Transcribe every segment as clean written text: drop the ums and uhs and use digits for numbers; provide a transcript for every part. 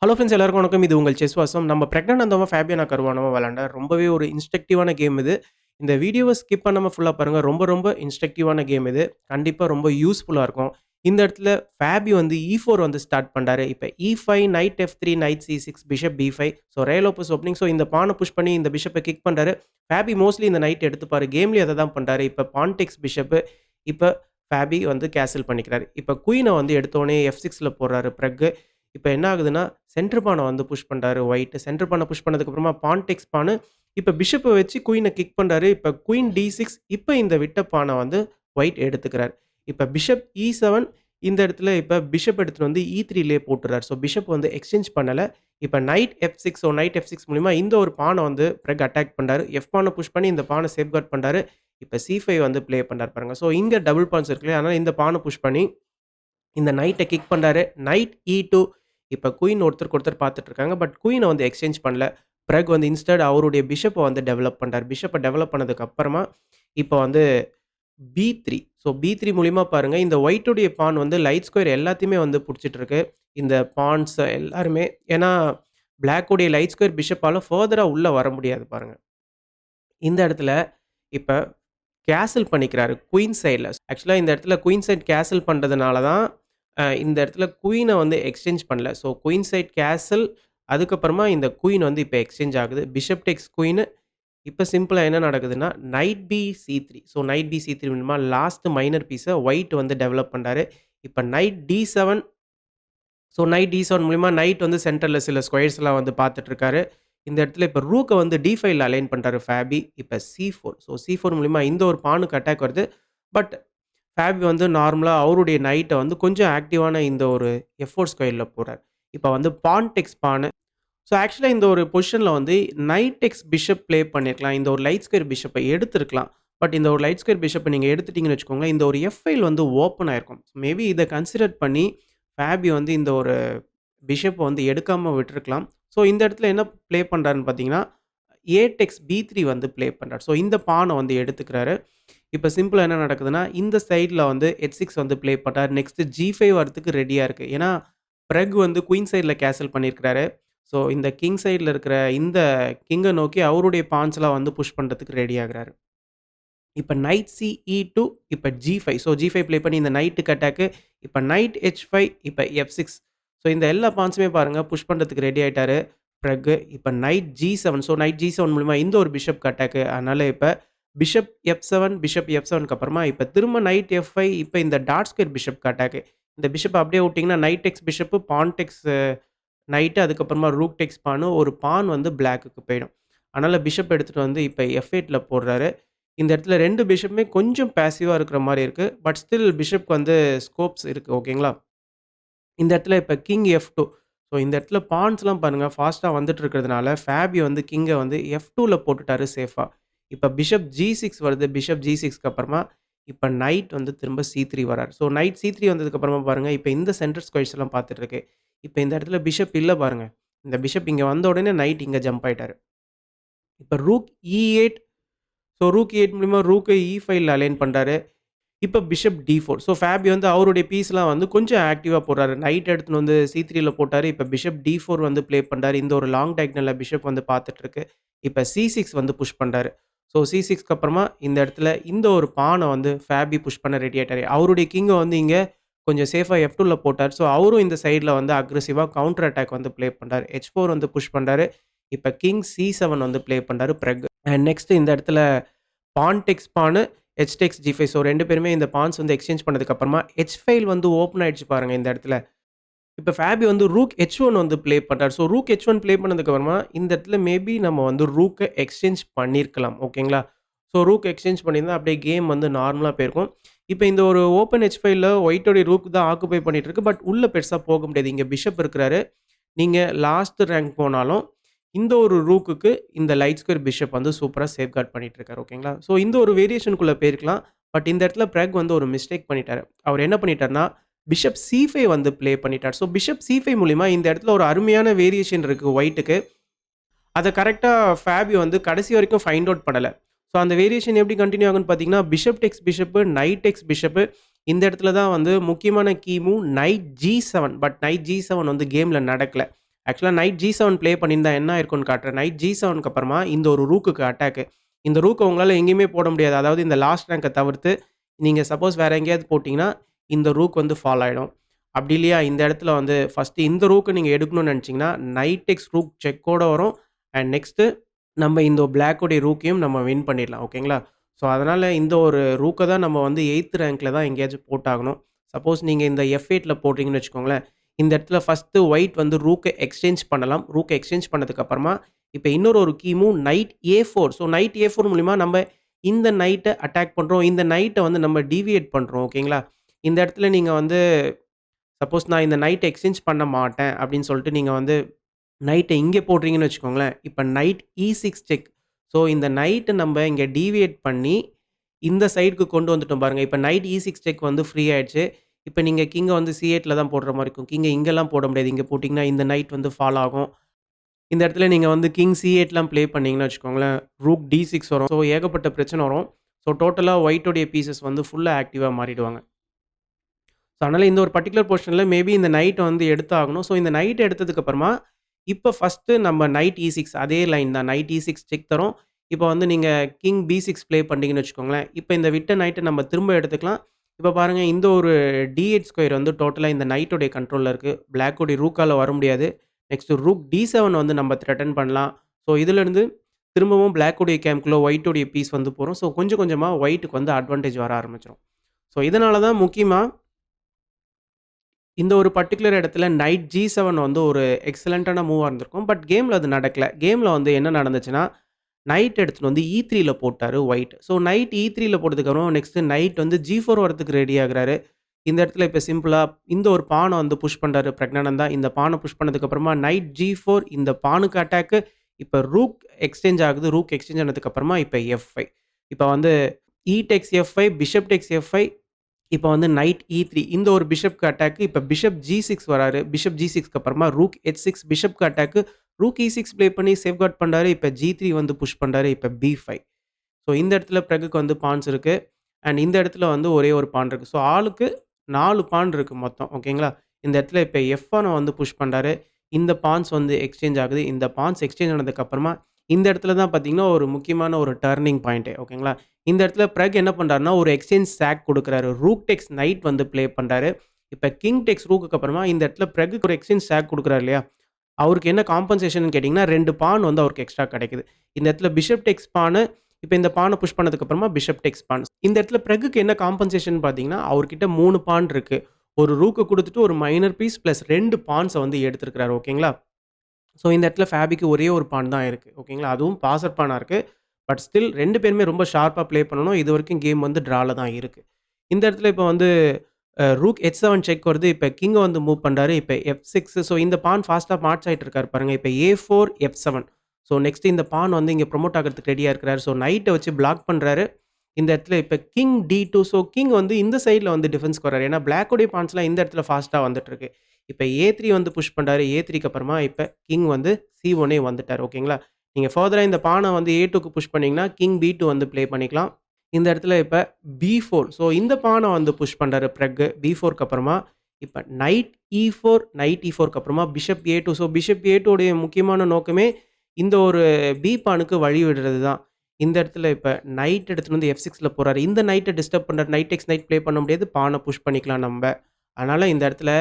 Hello friends எல்லாருக்கும் வணக்கம். இது உங்கள் செஸ் வாசம். நம்ம பிரக்னானந்தமா, ஃபேபியானா கருவானமா விளையாண்ட ரொம்பவே ஒரு இன்ஸ்ட்ரக்டிவான கேம் இது. இந்த வீடியோவ ஸ்கிப் பண்ணாம ஃபுல்லா பாருங்க. ரொம்ப இன்ஸ்ட்ரக்டிவான கேம் இது. கண்டிப்பா ரொம்ப யூஸ்ஃபுல்லா இருக்கும். இந்த இடத்துல ஃபேபி வந்து E4 வந்து ஸ்டார்ட் பண்றாரு. இப்ப E5, knight F3, knight C6, bishop B5. So ரேல் ஓப்பஸ் ஓப்பனிங். ஸோ இந்த பான புஷ் பண்ணி இந்த பிஷப்ப கிக் பண்றாரு. ஃபேபி மோஸ்ட்லி இந்த நைட் எடுத்துப்பாரு. கேம்லயும் அத தான் பண்றாரு. இப்ப பான் டேக்ஸ் பிஷப். இப்ப ஃபேபி வந்து கேன்சல் பண்ணிக்கிறாரு. இப்ப குயின வந்து எடுத்தோனே F6ல போடுறாரு பிரக். இப்ப என்ன ஆகுதுன்னா, சென்டர் பான வந்து புஷ் பண்றாரு ஒயிட். சென்டர் பான புஷ் பண்ணதுக்கு அப்புறமா பான் டேக்ஸ் பானு. இப்ப பிஷப்ப வச்சு குயின கிக் பண்றாரு. இப்ப குயின் D6. இப்ப இந்த விட்ட பான வந்து ஒயிட் எடுத்துக்கிறார். இப்ப பிஷப் E7. இந்த இடத்துல இப்ப பிஷப் எடுத்துட்டு வந்து E3லயே போட்டுறார். ஸோ பிஷப் வந்து எக்ஸ்சேஞ்ச் பண்ணல. இப்ப night F6. So night F6 மூலியமா இந்த ஒரு பான வந்து பிறகு அட்டாக் பண்றாரு. F பான புஷ் பண்ணி இந்த பான சேஃப்கார்ட் பண்றாரு. இப்ப C5 வந்து ப்ளே பண்றாரு பாருங்க. ஸோ இங்க டபுள் பான்ஸ் இருக்கு இல்லையா? அதனால இந்த பான புஷ் பண்ணி இந்த நைட்ட கிக் பண்றாரு. Night E2. இப்ப குயின் ஒருத்தருக்கு ஒருத்தர் பார்த்துட்டு இருக்காங்க. பட் குயின வந்து எக்ஸ்சேஞ்ச் பண்ணல. பிறகு வந்து இன்ஸ்டட் அவருடைய பிஷப்ப வந்து டெவலப் பண்றாரு. பிஷப்ப டெவலப் பண்ணதுக்கு அப்புறமா, இப்ப வந்து B3. ஸோ B3 மூலியமா பாருங்க, இந்த ஒயிட்டுடைய பான் வந்து லைட் ஸ்கொயர் எல்லாத்தையுமே வந்து புடிச்சிட்டு இருக்கு. இந்த பான்ஸ் எல்லாருமே. ஏன்னா, பிளாக் உடைய லைட் ஸ்கொயர் பிஷப்பால ஃபர்தரா உள்ள வர முடியாது பாருங்க. இந்த இடத்துல இப்ப கேசல் பண்ணிக்கிறாரு குயின் சைட்ல. ஆக்சுவலா இந்த இடத்துல குயின் சைட் கேசல் பண்றதுனால தான், இந்த இடத்துல குயின வந்து எக்ஸ்சேஞ்ச் பண்ணல. So queen side castle. அதுக்கப்புறமா இந்த குயின் வந்து இப்ப எக்ஸ்சேஞ்ச் ஆகுது. Bishop takes queen. இப்ப சிம்பிளா என்ன நடக்குதுன்னா, knight B C3. So knight B C3 மூலியமா லாஸ்ட் மைனர் பீஸ ஒயிட் வந்து டெவலப் பண்றாரு. இப்ப night D7. So night D7 மூலியமா நைட் வந்து சென்டர்ல சில ஸ்கொயர்ஸ்லாம் வந்து பார்த்துட்டு இருக்காரு. இந்த இடத்துல இப்ப ரூக்க வந்து D5ல அலைன் பண்றாரு ஃபேபி. இப்ப C4. ஸோ C4 மூலியமா இந்த ஒரு பானுக்கு அட்டாக் வருது. பட் ஃபேபி வந்து நார்மலா அவருடைய நைட்ட வந்து கொஞ்சம் ஆக்டிவான இந்த ஒரு F4 ஸ்கொயர்ல போறார். இப்ப வந்து பான் டெக்ஸ் பானு. ஸோ ஆக்சுவலா இந்த ஒரு பொசிஷன்ல வந்து நைட் டெக்ஸ் பிஷப் ப்ளே பண்ணியிருக்கலாம். இந்த ஒரு லைட் ஸ்கொயர் பிஷப்ப எடுத்திருக்கலாம். பட் இந்த ஒரு லைட் ஸ்கொயர் பிஷப்ப நீங்க எடுத்துட்டீங்கன்னு வச்சுக்கோங்களேன், இந்த ஒரு F ஃபைல் வந்து ஓப்பன் ஆயிருக்கும். மேபி இத கன்சிடர் பண்ணி ஃபேபி வந்து இந்த ஒரு பிஷப்ப வந்து எடுக்காம விட்டுருக்கலாம். ஸோ இந்த இடத்துல என்ன ப்ளே பண்றாருன்னு பார்த்தீங்கன்னா, ஏ டெக்ஸ் B3 வந்து ப்ளே பண்றாரு. ஸோ இந்த பான வந்து எடுத்துக்கிறாரு. இப்ப சிம்பிளா என்ன நடக்குதுன்னா, இந்த சைட்ல வந்து H6 வந்து ப்ளே பண்றாரு. நெக்ஸ்ட் G5 வரதுக்கு ரெடியா இருக்கு. ஏன்னா, பிறகு வந்து குயின் சைட்ல கேசல் பண்ணியிருக்கிறாரு. ஸோ இந்த கிங் சைட்ல இருக்கிற இந்த கிங்க நோக்கி அவருடைய பான்ஸ்லாம் வந்து புஷ் பண்றதுக்கு ரெடி ஆகுறாரு. இப்ப நைட் CE2. இப்ப G5. ஸோ G5 ப்ளே பண்ணி இந்த நைட்டுக்கு அட்டாக்கு. இப்ப நைட் H5. இப்ப F6. ஸோ இந்த எல்லா பான்ஸுமே பாருங்க புஷ் பண்றதுக்கு ரெடி ஆயிட்டாரு. பிறகு இப்ப night G7. So night G7 மூலியமா இந்த ஒரு பிஷப்க்கு அட்டாக்கு. அதனால இப்ப பிஷப் F7, பிஷப் F7க்கு அப்புறமா இப்ப திரும்ப நைட் F5. இப்ப இந்த டாட் ஸ்கொயர் பிஷப்க்கு அட்டாக்கு. இந்த பிஷப்ப அப்படியே விட்டீங்கன்னா, நைட் டெக்ஸ் பிஷப், பான் டெக்ஸ் நைட்டு, அதுக்கப்புறமா ரூக் டெக்ஸ் பானு. ஒரு பான் வந்து பிளாக்குக்கு போயிடும். அதனால பிஷப் எடுத்துட்டு வந்து இப்ப F8ல போடுறாரு. இந்த இடத்துல 2 பிஷப்புமே கொஞ்சம் பேசிவா இருக்கிற மாரி இருக்கு. பட் ஸ்டில் பிஷப்க்கு வந்து ஸ்கோப்ஸ் இருக்கு. ஓகேங்களா? இந்த இடத்துல இப்ப கிங் F2. ஸோ இந்த இடத்துல பான்ஸ்லாம் பாருங்க ஃபாஸ்ட்டா வந்துட்டு இருக்கிறதுனால, ஃபேபி வந்து கிங்க வந்து F2ல போட்டுட்டாரு சேஃபா. இப்ப பிஷப் G6 வருது. பிஷப் G6க்கு அப்புறமா இப்ப நைட் வந்து திரும்ப C3 வராரு. ஸோ நைட் C3 வந்ததுக்கு அப்புறமா பாருங்க, இப்ப இந்த சென்டர் ஸ்கொயர்ஸ் எல்லாம் பார்த்துட்டு இருக்கு. இப்ப இந்த இடத்துல பிஷப் இல்ல பாருங்க. இந்த பிஷப் இங்க வந்த உடனே நைட் இங்க ஜம்ப் ஆயிட்டாரு. இப்ப rook E8. So rook E8 மூலியமா ரூக்க E5ல அலைன் பண்றாரு. இப்ப பிஷப் D4. ஸோ ஃபேபி வந்து அவருடைய பீஸ்லாம் வந்து கொஞ்சம் ஆக்டிவா போடுறாரு. நைட் எடுத்துன்னு வந்து C3ல போட்டாரு. இப்ப பிஷப் D4 வந்து ப்ளே பண்றாரு. இந்த ஒரு லாங் டயகனல்ல பிஷப் வந்து பார்த்துட்டு இருக்கு. இப்ப C6 வந்து புஷ் பண்றாரு. ஸோ C6க்கு அப்புறமா இந்த இடத்துல இந்த ஒரு பான வந்து ஃபேபி புஷ் பண்ண ரெடி ஆயிட்டாரு. அவருடைய கிங்க வந்து இங்க கொஞ்சம் சேஃபா F2ல போட்டாரு. ஸோ அவரும் இந்த சைட்ல வந்து அக்ரெசிவா கவுண்டர் அட்டாக் வந்து ப்ளே பண்றாரு. H4 வந்து புஷ் பண்றாரு. இப்ப கிங் C7 வந்து ப்ளே பண்றாரு பிறகு. அண்ட் நெக்ஸ்ட் இந்த இடத்துல பான் டெக்ஸ் பானு, H டெக்ஸ் G5. ஸோ 2 பேருமே இந்த பான்ஸ் வந்து எக்ஸ்சேஞ்ச் பண்ணதுக்கு அப்புறமா H ஃபைல் வந்து ஓப்பன் ஆயிடுச்சு பாருங்க இந்த இடத்துல. இப்ப ஃபேபி வந்து ரூக் H1 வந்து ப்ளே பண்றாரு. ஸோ ரூக் H1 ப்ளே பண்ணதுக்கு அப்புறமா இந்த இடத்துல மேபி நம்ம வந்து ரூக்க எக்ஸ்சேஞ்ச் பண்ணியிருக்கலாம். ஓகேங்களா? ஸோ ரூக் எக்ஸ்சேஞ்ச் பண்ணியிருந்தா அப்படியே கேம் வந்து நார்மலா போயிருக்கும். இப்ப இந்த ஒரு ஓப்பன் H ஃபைல்ல ஒயிட்டோட ரூக் தான் ஆக்குபை பண்ணிட்டு இருக்கு. பட் உள்ள பெருசா போக முடியாது. இங்க பிஷப் இருக்கிறாரு. நீங்க லாஸ்ட் ரேங்க் போனாலும், இந்த ஒரு ரூக்குக்கு இந்த லைட் ஸ்கொயர் பிஷப் வந்து சூப்பரா சேஃப்கார்ட் பண்ணிட்டு இருக்காரு. ஓகேங்களா? ஸோ இந்த ஒரு வேரியேஷனுக்குள்ள போயிருக்கலாம். பட் இந்த இடத்துல பிறக் வந்து ஒரு மிஸ்டேக் பண்ணிட்டாரு. அவர் என்ன பண்ணிட்டாருன்னா, பிஷப் C5 வந்து ப்ளே பண்ணிட்டார். ஸோ பிஷப் C5 மூலியமா இந்த இடத்துல ஒரு அருமையான வேரியேஷன் இருக்கு ஒயிட்டுக்கு. அத கரெக்ட்டா ஃபேபி வந்து கடைசி வரைக்கும் ஃபைண்ட் அவுட் பண்ணல. ஸோ அந்த வேரியேஷன் எப்படி கன்டின்யூ ஆகும்ன்னு பார்த்தீங்கன்னா, bishop takes bishop, knight takes bishop. இந்த இடத்துல தான் வந்து முக்கியமான key move knight G7. But knight G7 வந்து கேம்ல நடக்கல. ஆக்சுவலா நைட் G7 ப்ளே பண்ணியிருந்தா என்ன ஆயிருக்கும்னு காட்டுறேன். நைட் G7க்கு அப்புறமா இந்த ஒரு ரூக்குக்கு அட்டாக்கு. இந்த ரூக்க உங்களால எங்கேயுமே போட முடியாது. அதாவது இந்த லாஸ்ட் ரேங்க தவிர்த்து, நீங்க சப்போஸ் வேற எங்கேயாவது போட்டீங்கன்னா, இந்த ரூக் வந்து ஃபால் ஆயிடும். அப்படி இல்லையா, இந்த இடத்துல வந்து ஃபர்ஸ்ட்டு இந்த ரூக்க நீங்க எடுக்கணும்னு நெனச்சீங்கன்னா, நைட் எக்ஸ் ரூக் செக்கோட வரும். அண்ட் நெக்ஸ்ட்டு நம்ம இந்த பிளாக்கோடைய ரூக்கையும் நம்ம வின் பண்ணிடலாம். ஓகேங்களா? ஸோ, அதனால இந்த ஒரு ரூக்க தான் நம்ம வந்து 8த் ரேங்க்ல தான் எங்கேயாச்சும் போட்டாகணும். சப்போஸ் நீங்க இந்த F8ல போடுறீங்கன்னு வச்சுக்கோங்களேன், இந்த இடத்துல ஃபர்ஸ்ட்டு ஒயிட் வந்து ரூக்க எக்ஸ்சேஞ்ச் பண்ணலாம். ரூக்க எக்ஸ்சேஞ்ச் பண்ணதுக்கு அப்புறமா, இப்ப இன்னொரு ஒரு key move knight A4. So, knight A4 மூலியமா நம்ம இந்த நைட்ட அட்டாக் பண்றோம். இந்த நைட்ட வந்து நம்ம டீவியேட் பண்றோம். ஓகேங்களா? இந்த இடத்துல நீங்க வந்து சப்போஸ் நான் இந்த நைட்ட எக்ஸ்சேஞ்ச் பண்ண மாட்டேன் அப்படின்னு சொல்லிட்டு நீங்க வந்து நைட்ட இங்கே போடுறீங்கன்னு வச்சுக்கோங்களேன். இப்ப நைட் E6 செக். ஸோ, இந்த நைட்ட நம்ப இங்க டீவியேட் பண்ணி, இந்த சைடுக்கு கொண்டு வந்துட்டோம் பாருங்க. இப்ப நைட் E6 செக் வந்து ஃப்ரீ ஆயிடுச்சு. இப்ப நீங்க கிங்க வந்து C8ல தான் போடுற மாரி இருக்கும். கிங்க இங்கலாம் போட முடியாது. இங்க போட்டீங்கன்னா, இந்த நைட் வந்து ஃபால் ஆகும். இந்த இடத்துல நீங்க வந்து கிங் C8லாம் ப்ளே பண்ணீங்கன்னு வச்சுக்கோங்களேன், ரூக் D6 வரும். ஸோ, ஏகப்பட்ட பிரச்சனை வரும். ஸோ, டோட்டலா ஒயிட்டோடைய பீசஸ் வந்து ஃபுல்லா ஆக்டிவா மாறிடுவாங்க. ஸோ, அதனால இந்த ஒரு பர்ட்டிகுலர் பொசிஷன்ல மேபி இந்த நைட்ட வந்து எடுத்தாகணும். ஸோ, இந்த நைட் எடுத்ததுக்கு அப்புறமா, இப்ப ஃபர்ஸ்ட்டு நம்ம நைட் E6 அதே லைன் தான். நைட் E6 செக் தரோம். இப்ப வந்து நீங்க கிங் B6 ப்ளே பண்றீங்கன்னு வச்சுக்கோங்களேன். இப்ப இந்த விட்ட நைட்ட நம்ம திரும்ப எடுத்துக்கலாம். இப்ப பாருங்க இந்த ஒரு D8 ஸ்கொயர் வந்து டோட்டலா இந்த நைட்டோடைய கண்ட்ரோல்ல இருக்கு. பிளாக்கோடைய ரூக்கால வர முடியாது. நெக்ஸ்ட் ரூக் D7 வந்து நம்ம த்ரெட்டன் பண்ணலாம். ஸோ, இதிலிருந்து திரும்பவும் பிளாக்கோடைய கேம்ப்குள்ள ஒயிட்டோடைய பீஸ் வந்து போரும். ஸோ, கொஞ்சம் கொஞ்சமா ஒயிட்டுக்கு வந்து அட்வான்டேஜ் வர ஆரம்பிச்சுரும். ஸோ, இதனால தான் முக்கியமா இந்த ஒரு பர்ட்டிகுலர் இடத்துல நைட் G7 வந்து ஒரு எக்ஸலன்ட்டான மூவா இருந்திருக்கும். பட் கேம்ல அது நடக்கல. கேம்ல வந்து என்ன நடந்துச்சுன்னா, நைட் எடுத்துட்டு வந்து E3ல போட்டாரு ஒயிட். ஸோ நைட் E3ல போட்டதுக்கப்புறம் நெக்ஸ்ட் நைட் வந்து G4 வரதுக்கு ரெடி ஆகுறாரு. இந்த இடத்துல இப்ப சிம்பிளா இந்த ஒரு பான வந்து புஷ் பண்றாரு பிரக்னானந்தா. இந்த பான புஷ் பண்ணதுக்கு அப்புறமா நைட் G4 இந்த பானுக்கு அட்டாக்கு. இப்ப ரூக் எக்ஸ்சேஞ்ச் ஆகுது. ரூக் எக்ஸ்சேஞ்ச் ஆனதுக்கு அப்புறமா இப்ப F5. இப்ப வந்து E tax F5, bishop tax F5. இப்ப வந்து நைட் E3 இந்த ஒரு பிஷப்க்கு அட்டாக். இப்ப பிஷப் G6 வராரு. பிஷப் G6க்கு அப்புறமா ரூக் H6 பிஷப்க்கு அட்டாக். ரூக் E6 ப்ளே பண்ணி சேஃப்கார்ட் பண்றாரு. இப்ப G3 வந்து புஷ் பண்றாரு. இப்ப B5. ஸோ இந்த இடத்துல பிறகுக்கு வந்து பான்ஸ் இருக்கு. அண்ட் இந்த இடத்துல வந்து ஒரே ஒரு பான் இருக்கு. ஸோ ஆளுக்கு 4 பான் இருக்கு மொத்தம். ஓகேங்களா? இந்த இடத்துல இப்ப F1 வந்து புஷ் பண்றாரு. இந்த பான்ஸ் வந்து எக்ஸ்சேஞ்ச் ஆகுது. இந்த பான்ஸ் எக்ஸ்சேஞ்ச் ஆனதுக்கு அப்புறமா இந்த இடத்துல தான் பார்த்தீங்கன்னா, ஒரு முக்கியமான ஒரு டர்னிங் பாயிண்ட்டே. ஓகேங்களா? இந்த இடத்துல பிறகு என்ன பண்றாருன்னா, ஒரு எக்ஸ்சேஞ்ச் சாக் குடுக்குறாரு. ரூக் டெக்ஸ் நைட் வந்து ப்ளே பண்றாரு. இப்ப கிங் டெக்ஸ் ரூக்குக்கு அப்புறமா இந்த இடத்துல பிறகுக்கு ஒரு எக்ஸ்சேஞ்ச் சாக் குடுக்குறாரு இல்லையா? அவருக்கு என்ன காம்பன்சேஷன்னு கேட்டீங்கன்னா, 2 பான் வந்து அவருக்கு எக்ஸ்ட்ரா கிடைக்குது. இந்த இடத்துல பிஷப் டெக்ஸ் பானு, இப்ப இந்த பான புஷ் பண்ணதுக்கு அப்புறமா பிஷப் டெக்ஸ் பான். இந்த இடத்துல பிறகுக்கு என்ன காம்பன்சேஷன் பார்த்தீங்கன்னா, அவர்கிட்ட 3 பான் இருக்கு. ஒரு ரூக்க குடுத்துட்டு ஒரு மைனர் பீஸ் பிளஸ் 2 பான்ஸ வந்து எடுத்திருக்கிறாரு. ஓகேங்களா? ஸோ இந்த இடத்துல ஃபேபிக்கு ஒரே ஒரு பான் தான் இருக்கு. ஓகேங்களா? அதுவும் பாசர் பானா இருக்கு. பட் ஸ்டில் 2 பேருமே ரொம்ப ஷார்ப்பா ப்ளே பண்ணணும். இதுவரைக்கும் கேம் வந்து ட்ரால தான் இருக்கு. இந்த இடத்துல இப்ப வந்து ரூக் H7 செக் வருது. இப்ப கிங்க வந்து மூவ் பண்றாரு. இப்ப F6 ஸோ இந்த பான் ஃபாஸ்ட்டா மார்ச் ஆயிட்டு இருக்காரு பாருங்க. இப்ப A4, F7 ஸோ நெக்ஸ்ட் இந்த பான் வந்து இங்க ப்ரமோட் ஆகுறதுக்கு ரெடியா இருக்கிறாரு. ஸோ நைட்ட வச்சு பிளாக் பண்றாரு. இந்த இடத்துல இப்ப கிங் D2 ஸோ கிங் வந்து இந்த சைட்ல வந்து டிஃபென்ஸ்க்கு வராரு. ஏன்னா பிளாக்கோடைய பான்ஸ்லாம் இந்த இடத்துல ஃபாஸ்ட்டா வந்துட்டு இருக்கு. இப்ப A3 வந்து புஷ் பண்றாரு. A3க்கு அப்புறமா இப்ப கிங் வந்து C1ஏ வந்துட்டாரு. ஓகேங்களா? நீங்க ஃபர்தரா இந்த பான வந்து A2க்கு புஷ் பண்ணீங்கன்னா, கிங் B2 வந்து ப்ளே பண்ணிக்கலாம். இந்த இடத்துல இப்ப B4 ஸோ இந்த பான வந்து புஷ் பண்றாரு பிறகு. B4க்கு அப்புறமா இப்ப நைட் E4, நைட் E4க்கு அப்புறமா bishop A2 so bishop A2 உடைய முக்கியமான நோக்கமே இந்த ஒரு B பானுக்கு வழி விடுறது தான். இந்த இடத்துல இப்ப நைட் எடுத்துட்டு வந்து F6ல போறாரு. இந்த நைட்ட டிஸ்டர்ப் பண்றாரு. நைட் டேக்ஸ் நைட் ப்ளே பண்ண முடியாது. பான புஷ் பண்ணிக்கலாம் நம்ப. அதனால இந்த இடத்துல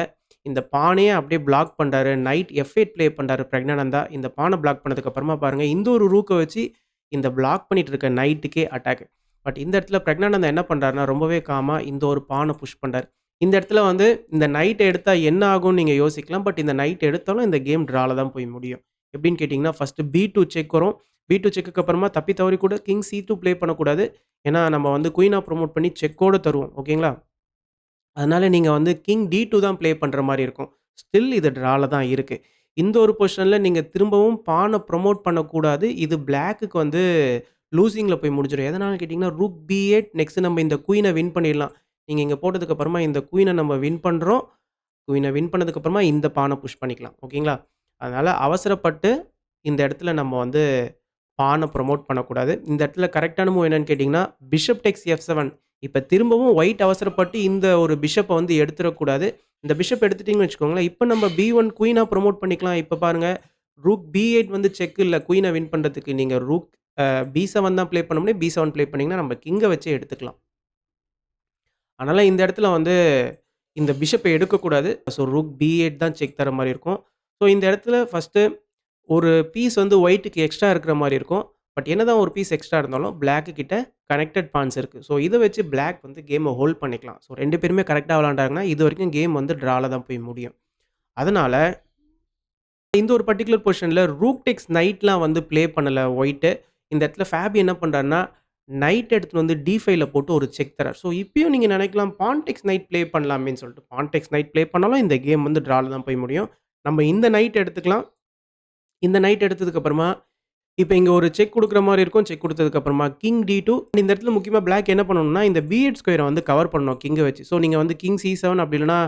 இந்த பானையே அப்படியே பிளாக் பண்றாரு. நைட் F8 ப்ளே பண்றாரு பிரக்னானந்தா. இந்த பான பிளாக் பண்ணதுக்கு அப்புறமா பாருங்க, இந்த ஒரு ரூக்க வச்சு இந்த பிளாக் பண்ணிட்டு இருக்க நைட்டுக்கே அட்டாக். பட் இந்த இடத்துல பிரக்னானந்தா என்ன பண்றாருன்னா, ரொம்பவே காமா இந்த ஒரு பான புஷ் பண்றாரு. இந்த இடத்துல வந்து இந்த நைட் எடுத்தா என்ன ஆகும்னு நீங்க யோசிக்கலாம். பட் இந்த நைட் எடுத்தாலும் இந்த கேம் ட்ரால தான் போய் முடியும். எப்படின்னு கேட்டீங்கன்னா, ஃபர்ஸ்ட் B2 செக் வரும். B2 செக்குக்கு அப்புறமா தப்பி தவறி கூட கிங் C2 ப்ளே பண்ணக்கூடாது. ஏன்னா நம்ம வந்து குயினா ப்ரமோட் பண்ணி செக்கோட தருவோம். ஓகேங்களா? அதனால நீங்க வந்து கிங் D2 தான் ப்ளே பண்ற மாரி இருக்கும். ஸ்டில் இது ட்ரால தான் இருக்கு. இந்த ஒரு பொசிஷன்ல நீங்க திரும்பவும் பான ப்ரமோட் பண்ணக்கூடாது. இது பிளாக்குக்கு வந்து லூசிங்ல போய் முடிஞ்சிரும். எதனால கேட்டீங்கன்னா, ரூக் B8 நெக்ஸ்ட் நம்ம இந்த குயின வின் பண்ணிடலாம். நீங்க இங்க போட்டதுக்கு அப்புறமா இந்த குயின நம்ம வின் பண்றோம். குயின வின் பண்ணதுக்கு அப்புறமா இந்த பான புஷ் பண்ணிக்கலாம். ஓகேங்களா? அதனால அவசரப்பட்டு இந்த இடத்துல நம்ம வந்து பான ப்ரமோட் பண்ணக்கூடாது. இந்த இடத்துல கரெக்ட்டான மூவ் என்னன்னு கேட்டீங்கன்னா, பிஷப் டேக்ஸ் F7 இப்ப திரும்பவும் ஒயிட் அவசரப்பட்டு இந்த ஒரு பிஷப்ப வந்து எடுத்துறக்கூடாது. இந்த பிஷப் எடுத்துட்டீங்கன்னு வச்சுக்கோங்களேன், இப்ப நம்ம B1 குயினா ப்ரமோட் பண்ணிக்கலாம். இப்ப பாருங்க, ரூக் B8 வந்து செக் இல்ல குயின வின் பண்றதுக்கு. நீங்க ரூக் B7 தான் ப்ளே பண்ண முடியும். B7 ப்ளே பண்ணீங்கன்னா, நம்ம கிங்க வச்சே எடுத்துக்கலாம். அதனால இந்த இடத்துல வந்து இந்த பிஷப்ப எடுக்கக்கூடாது. ஸோ ரூக் B8 தான் செக் தர மாரி இருக்கும். ஸோ இந்த இடத்துல ஃபர்ஸ்ட்டு ஒரு பீஸ் வந்து ஒயிட்டுக்கு எக்ஸ்ட்ரா இருக்கிற மாரி இருக்கும். பட் என்னதான் ஒரு பீஸ் எக்ஸ்ட்ரா இருந்தாலும், பிளாக்கு கிட்ட கனெக்டட் பான்ஸ் இருக்கு. ஸோ இத வச்சு பிளாக் வந்து கேம ஹோல்ட் பண்ணிக்கலாம். ஸோ 2 பேருமே கரெக்ட்டா விளையாண்டாங்கன்னா, இதுவரைக்கும் கேம் வந்து ட்ரால தான் போய் முடியும். அதனால இந்த ஒரு பர்ட்டிகுலர் பொசிஷன்ல ரூக் டேக்ஸ் நைட்லாம் வந்து ப்ளே பண்ணல ஒயிட்டு. இந்த இடத்துல ஃபேபி என்ன பண்றாருன்னா, நைட் எடுத்துட்டு வந்து D5ல போட்டு ஒரு செக் தரார். ஸோ இப்பயும் நீங்க நினைக்கலாம் பான் டேக்ஸ் நைட் ப்ளே பண்ணலாமேன்னு சொல்லிட்டு. பான் டேக்ஸ் நைட் ப்ளே பண்ணாலும் இந்த கேம் வந்து ட்ரால தான் போய் முடியும். நம்ம இந்த நைட் எடுத்துக்கலாம். இந்த நைட் எடுத்ததுக்கு அப்புறமா, இப்ப இங்க ஒரு செக் குடுக்குற மாரி இருக்கும். செக் குடுத்ததுக்கு அப்புறமா கிங் D2 இந்த இடத்துல முக்கியமா பிளாக் என்ன பண்ணணும்னா, இந்த B8 ஸ்கொயர வந்து கவர் பண்ணணும் கிங்க வச்சு. ஸோ நீங்க வந்து கிங் C7 அப்படி இல்லன்னா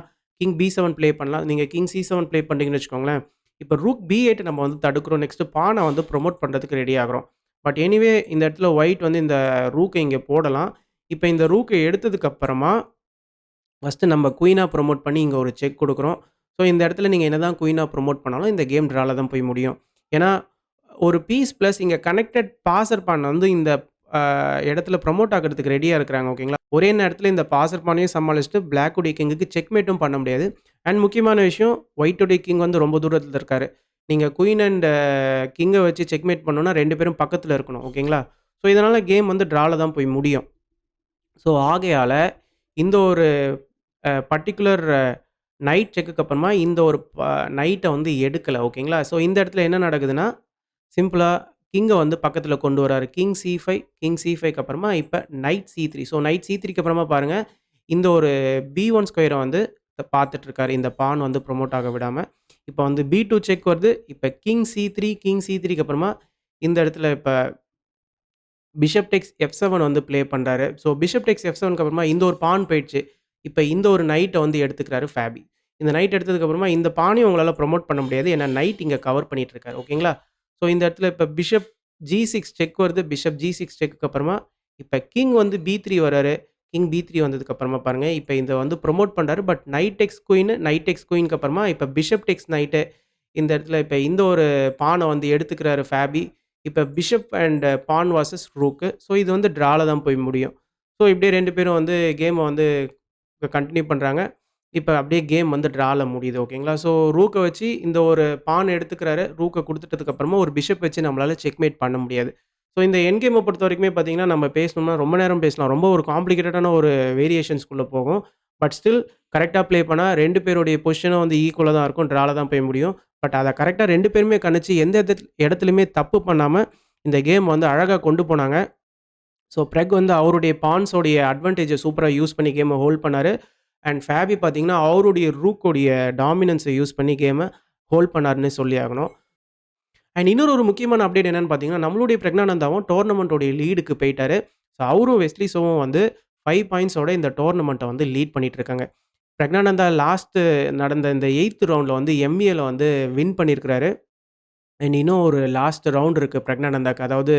கிங் B7 ப்ளே பண்ணலாம். நீங்க கிங் C7 ப்ளே பண்றீங்கன்னு வச்சுக்கோங்களேன். இப்ப ரூக் B8 நம்ம வந்து தடுக்கிறோம். நெக்ஸ்ட் பான வந்து ப்ரமோட் பண்றதுக்கு ரெடி ஆகுறோம். பட் எனிவே இந்த இடத்துல ஒயிட் வந்து இந்த ரூக்க இங்க போடலாம். இப்ப இந்த ரூக்க எடுத்ததுக்கு அப்புறமா, ஃபர்ஸ்ட்டு நம்ம குயினா ப்ரமோட் பண்ணி இங்க ஒரு செக் குடுக்குறோம். ஸோ இந்த இடத்துல நீங்க என்னதான் குயினா ப்ரமோட் பண்ணாலும் இந்த கேம் ட்ரால தான் போய் முடியும். ஏன்னா, ஒரு பீஸ் பிளஸ் இங்க கனெக்டட் பாசர் பான் வந்து இந்த அ இடத்துல ப்ரமோட் ஆகுறதுக்கு ரெடியா இருக்கிறாங்க. ஓகேங்களா? ஒரே நேரத்துல இந்த பாசர் பானையும் சமாளிச்சுட்டு பிளாக் உடைய கிங்குக்கு செக்மேட்டும் பண்ண முடியாது. அண்ட் முக்கியமான விஷயம் ஒயிட் உடைய கிங் வந்து ரொம்ப தூரத்துல இருக்காரு. நீங்க குயின் அண்ட் கிங்க வச்சு செக்மேட் பண்ணணும்னா 2 பேரும் பக்கத்துல இருக்கணும். ஓகேங்களா? ஸோ இதனால கேம் வந்து ட்ரால தான் போய் முடியும். ஸோ ஆகையால இந்த ஒரு பர்ட்டிகுலர் நைட் செக்குக்கு அப்புறமா இந்த ஒரு நைட்ட வந்து எடுக்கல. ஓகேங்களா? ஸோ இந்த இடத்துல என்ன நடக்குதுன்னா, சிம்பிளா கிங்க வந்து பக்கத்துல கொண்டு வராரு. கிங் C5க்கு அப்புறமா இப்ப நைட் C3. ஸோ நைட் C3க்கு அப்புறமா பாருங்க, இந்த ஒரு B1 ஸ்கொயர வந்து பார்த்துட்டு இருக்காரு. இந்த பான் வந்து ப்ரமோட் ஆக விடாம. இப்ப வந்து B2 செக் வருது. இப்ப கிங் C3க்கு அப்புறமா இந்த இடத்துல இப்ப பிஷப் டேக்ஸ் F7 வந்து ப்ளே பண்றாரு. ஸோ பிஷப் டேக்ஸ் F7க்கு அப்புறமா இந்த ஒரு பான் போயிடுச்சு. இப்ப இந்த ஒரு நைட்ட வந்து எடுத்துக்கிறாரு ஃபேபி. இந்த நைட் எடுத்ததுக்கு அப்புறமா இந்த பானையும் உங்களால ப்ரமோட் பண்ண முடியாது. ஏன்னா நைட் இங்க கவர் பண்ணிட்டு இருக்காரு. ஓகேங்களா? ஸோ இந்த இடத்துல இப்ப பிஷப் G6 செக் வருது. பிஷப் G6 செக்குக்கு அப்புறமா இப்ப கிங் வந்து B3 வராரு. கிங் B3 வந்ததுக்கு அப்புறமா பாருங்க, இப்ப இத வந்து ப்ரமோட் பண்றாரு. பட் நைட் டேக்ஸ் குயின்க்கு அப்புறமா இப்ப பிஷப் டேக்ஸ் நைட்டு இந்த இடத்துல இப்ப இந்த ஒரு பான வந்து எடுத்துக்கிறாரு ஃபேபி. இப்ப bishop and pawn versus rook. So இது வந்து ட்ரால தான் போய் முடியும். ஸோ இப்படியே 2 பேரும் வந்து கேம வந்து கன்டின்யூ பண்றாங்க. இப்ப அப்படியே கேம் வந்து ட்ரால முடியுது. ஓகேங்களா? ஸோ ரூக்க வச்சு இந்த ஒரு பான் எடுத்துக்கிறாரு. ரூக்க குடுத்துட்டதுக்கு அப்புறமா ஒரு பிஷப் வச்சு நம்மளால செக்மேட் பண்ண முடியாது. ஸோ இந்த எண்ட் கேம பொறுத்தவரைக்குமே பார்த்தீங்கன்னா, நம்ம பேசணும்னா ரொம்ப நேரம் பேசலாம். ரொம்ப ஒரு காம்ப்ளிகேட்டடான ஒரு வேரியேஷன்ஸ்குள்ள போகும். பட் ஸ்டில் கரெக்ட்டா ப்ளே பண்ணா 2 பேருடைய பொசிஷனும் வந்து ஈக்குவலா தான் இருக்கும். ட்ரால தான் போய் முடியும். பட் அத கரெக்ட்டா 2 பேருமே கணிச்சு எந்த இடத்துலயுமே தப்பு பண்ணாம இந்த கேம் வந்து அழகா கொண்டு போனாங்க. ஸோ பிரெக் வந்து அவருடைய பான்ஸோடைய அட்வான்டேஜ சூப்பரா யூஸ் பண்ணி கேம ஹோல்ட் பண்ணாரு. அண்ட் ஃபேபி பார்த்தீங்கன்னா, அவருடைய ரூக்கோடைய டாமினன்ஸ யூஸ் பண்ணி கேம ஹோல்ட் பண்ணாருன்னே சொல்லி ஆகணும். அண்ட் இன்னொரு ஒரு முக்கியமான அப்டேட் என்னன்னு பார்த்தீங்கன்னா, நம்மளுடைய பிரக்னானந்தாவும் டோர்னமென்ட்டோடைய லீடுக்கு போயிட்டாரு. ஸோ அவரும் வெஸ்லி சோவும் வந்து 5 பாயிண்ட்ஸோட இந்த டோர்னமென்ட்ட வந்து லீட் பண்ணிட்டு இருக்காங்க. பிரக்னானந்தா லாஸ்ட் நடந்த இந்த 8த் ரவுண்ட்ல வந்து எம்பிஏல வந்து வின் பண்ணியிருக்கிறாரு. அண்ட் இன்னும் ஒரு லாஸ்ட் ரவுண்ட் இருக்கு பிரக்னானந்தாக்கு. அதாவது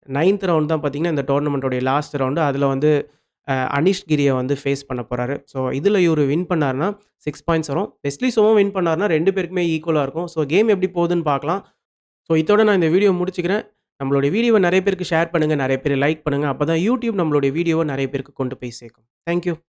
9த் ரவுண்ட் தான் பார்த்தீங்கன்னா, இந்த டோர்னமென்ட்டோடைய லாஸ்ட் ரவுண்டு. அதில வந்து அனிஷ் கிரிய வந்து ஃபேஸ் பண்ண போறாரு. ஸோ இதில இவரு வின் பண்ணாருன்னா 6 பாயிண்ட்ஸ் வரும். வெஸ்லி சோவும் வின் பண்ணாருன்னா 2 பேருக்குமே ஈக்குவலா இருக்கும். ஸோ கேம் எப்படி போகுதுன்னு பார்க்கலாம். ஸோ இதோட நான் இந்த வீடியோ முடிச்சுக்கிறேன். நம்மளுடைய வீடியோவ நெறைய பேருக்கு ஷேர் பண்ணுங்க. நெறைய பேர் லைக் பண்ணுங்க. அப்பதான் YouTube நம்மளுடைய வீடியோவ நெறைய பேருக்கு கொண்டு போய் சேர்க்கும். Thank you.